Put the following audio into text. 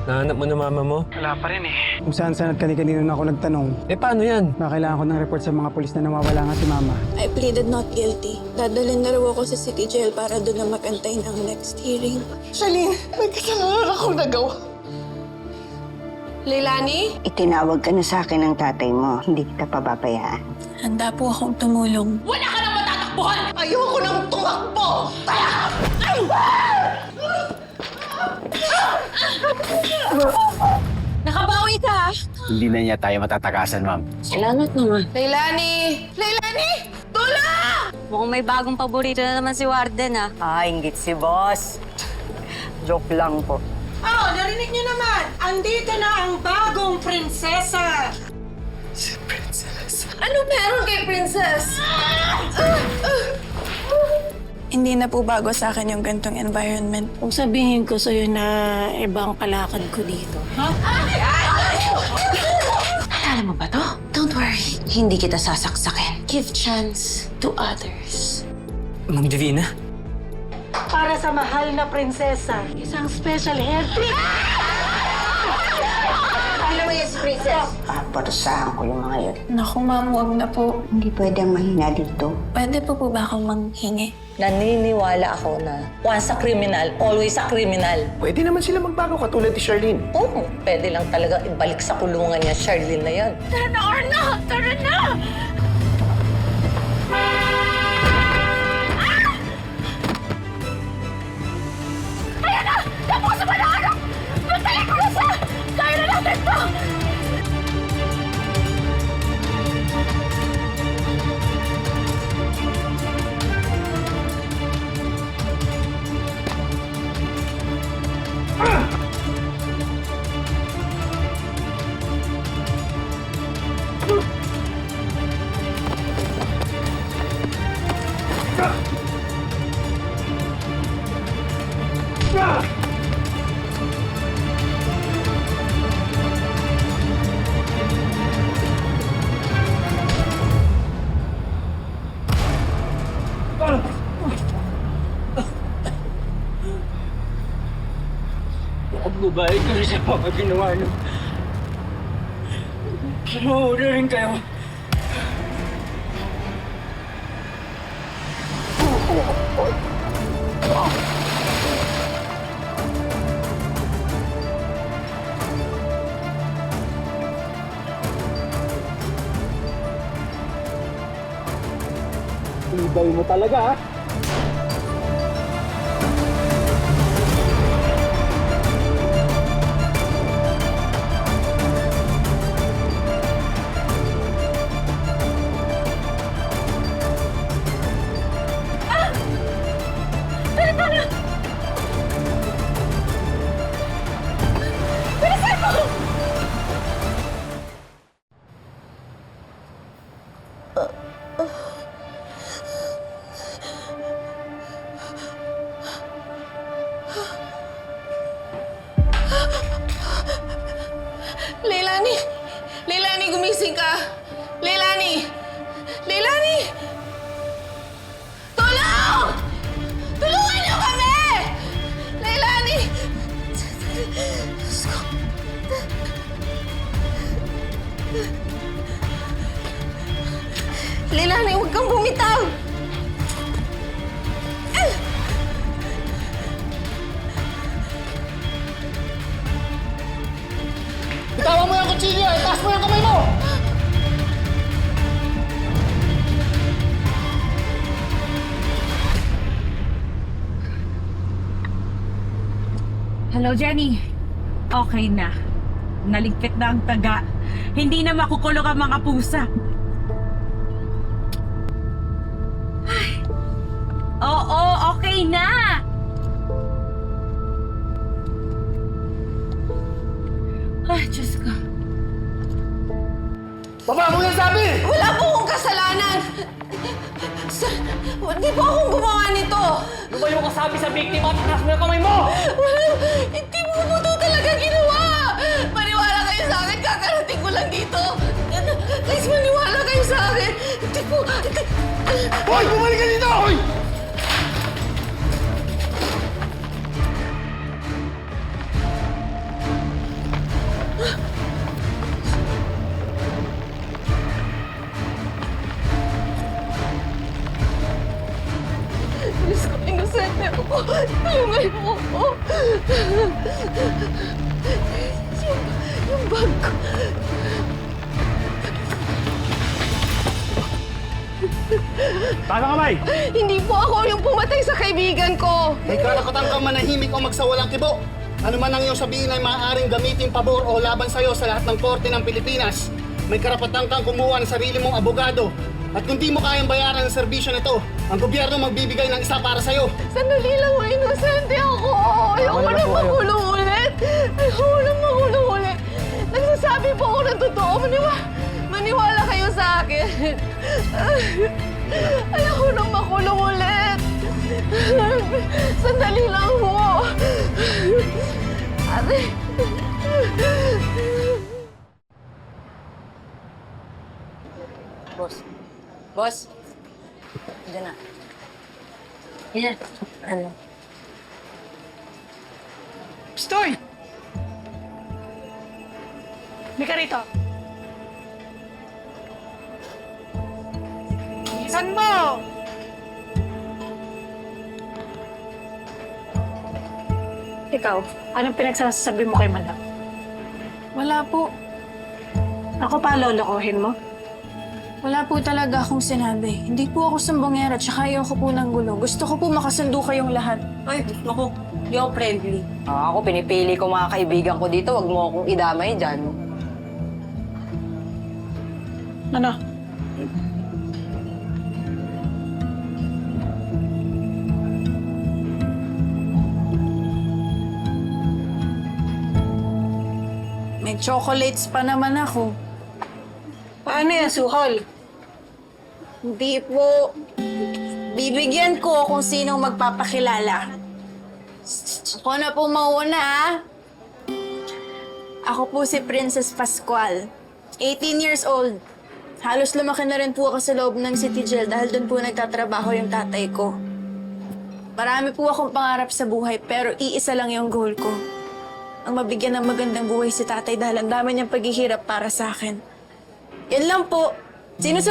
Nahanap mo na mama mo? Wala pa rin eh. Kung saan-saan at kani-kanino na ako nagtanong, Paano yan? na kailangan ko ng report sa mga pulis na nawawala nga si Mama. I pleaded not guilty. Dadalhin na raw ako sa city jail para doon na magantay ng next hearing. Charlene, may kasalanan akong nagawa. Leilani? Itinawag ka na sa akin ng tatay mo. Hindi kita pababayaan. Handa po akong tumulong. Wala ka nang matatakbuhan! Ayoko nang tumakbo! Nakabawi ka! Hindi na niya tayo matatakasan, ma'am. Salamat naman. Leilani! Leilani! Tulong! Mukhang may bagong paborito na naman si Warden, ah. Inggit si boss. Joke lang po. Oh, narinig niyo naman! Andito na ang bagong prinsesa! Ano meron kay Princess? Hindi na po bago sa akin yung gantong environment. Kung sabihin ko sa'yo na ibang kalakad ko dito. Alala mo ba to? Don't worry. Hindi kita sasaksakin. Give chance to others. Ma'am Divina? Para sa mahal na prinsesa, isang special hair trick! Alam mo yan si Princess? Paparusahan ko yung mga yun. Naku, ma'am, wag na po. Hindi pwedeng mahina dito. Pwede po ba akong manghingi? Naniniwala ako na once a criminal, always a criminal. Pwede naman sila magbago katulad ni Charlene. Oo, pwede lang talaga ibalik sa kulungan niya, Charlene na yan. Tara na, Orna! Tara na! Ayan na! Tapos sa malaharap! Magtayin ko na siya! Kaya na natin to! Magbabayad ko rin sa mga ginawa niyo. Mauna rin kayo. Ibay mo talaga, ha? Leilani! Leilani, gumising ka! Leilani! Leilani! Tulong! Tulungan niyo kami! Leilani! Diyos ko. Leilani, huwag kang bumitaw! Bitawan mo yung kutsilyo! Itaas mo yung kamay mo! Hello, Jenny. Okay na. Naligpit na ang taga. Hindi na makukulong ang mga pusa. Ay. Oo, okay na! Ay, Diyos ko. Baba mo yung sabi! Wala po akong kasalanan! Sir, di po akong gumawa nito! Lumayo ka sabi sa biktima at itaas mo yung kamay mo! Wala! Hindi mo po ito talaga ginawa! Maniwala kayo sa akin, kakarating ko lang dito! Please, maniwala kayo sa akin! Hindi po... Hoy! Bumalik ka dito! Hoy! Yung bag ko. Taas ang kamay! Hindi po ako yung pumatay sa kaibigan ko. May karapatan kang manahimik o magsawalang kibo. Ano man ang iyong sabihin ay maaaring gamitin pabor o laban sa'yo sa lahat ng korte ng Pilipinas. May karapatan kang kumuha ng sarili mong abogado. At kung di mo kayang bayaran ang serbisyo nito, ang gobyerno magbibigay ng isa para sa'yo. Sandali lang, inosente ako. Ayoko na makulong ulit. Ayoko na makulong ulit. Nagsasabi po ako ng totoo. Maniwala kayo sa akin. Ayoko na makulong ulit. Sandali lang po. Ate. Boss. Boss. Diyan na. Yan. Ano? Stoy! Halika rito. Saan mo? Ikaw, anong pinagsasabi mo kay Madam? Wala po. Ako pa lolokohin mo? Wala po talaga akong sinabi. Hindi po ako sumbongera, tsaka ayoko po ng gulo. Gusto ko po makasundo kayong lahat. Ay, naku. Hindi ako friendly. Ako, pinipili ko mga kaibigan ko dito. Huwag mo akong idamay dyan. Ano? May chocolates pa naman ako. Paano yan, Suhol? Hindi po. Bibigyan ko kung sinong magpapakilala. Ako na po mauna, ha? Ako po si Princess Pascual. 18 years old. Halos lumaki na rin po ako sa loob ng City Jail dahil doon po nagtatrabaho yung tatay ko. Marami po akong pangarap sa buhay pero iisa lang yung goal ko. Ang mabigyan ng magandang buhay si tatay dahil ang dami niyang paghihirap para sa akin. Yan lang po. Sino